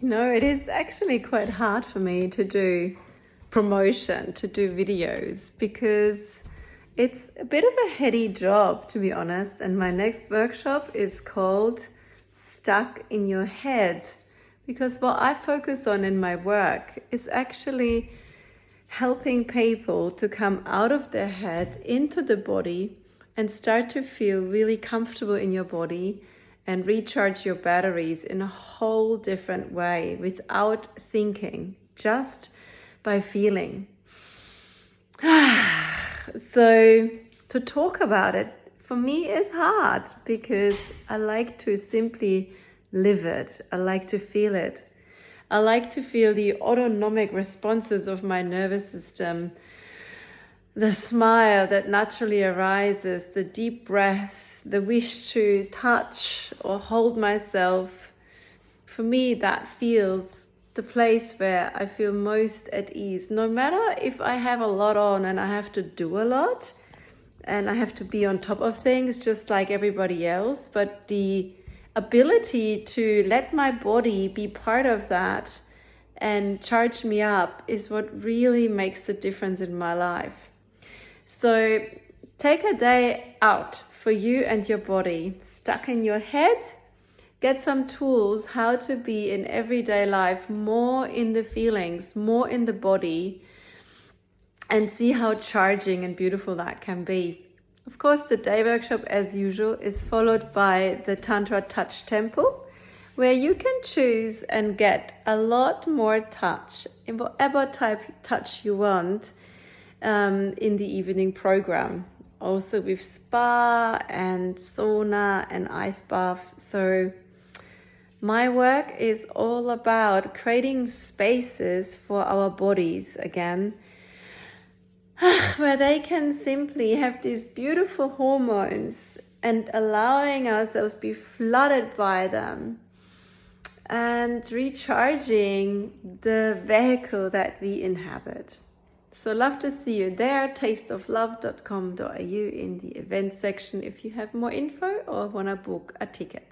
It is actually quite hard for me to do promotion, to do videos, because it's a bit of a heady job, to be honest. And my next workshop is called Stuck in Your Head, because what I focus on in my work is actually helping people to come out of their head into the body and start to feel really comfortable in your body and recharge your batteries in a whole different way without thinking, just by feeling. So to talk about it for me is hard because I like to simply live it. I like to feel it. I like to feel the autonomic responses of my nervous system, the smile that naturally arises, the deep breath, the wish to touch or hold myself. For me, that feels the place where I feel most at ease. No matter if I have a lot on and I have to do a lot and I have to be on top of things just like everybody else, but the ability to let my body be part of that and charge me up is what really makes the difference in my life. So take a day out for you and your body, stuck in your head. Get some tools how to be in everyday life more in the feelings, more in the body, and see how charging and beautiful that can be. Of course, the day workshop, as usual, is followed by the Tantra Touch Temple, where you can choose and get a lot more touch, in whatever type touch you want, in the evening program. Also with spa and sauna and ice bath. So my work is all about creating spaces for our bodies again, where they can simply have these beautiful hormones and allowing ourselves be flooded by them and recharging the vehicle that we inhabit. So love to see you there, tasteoflove.com.au in the event section if you have more info or want to book a ticket.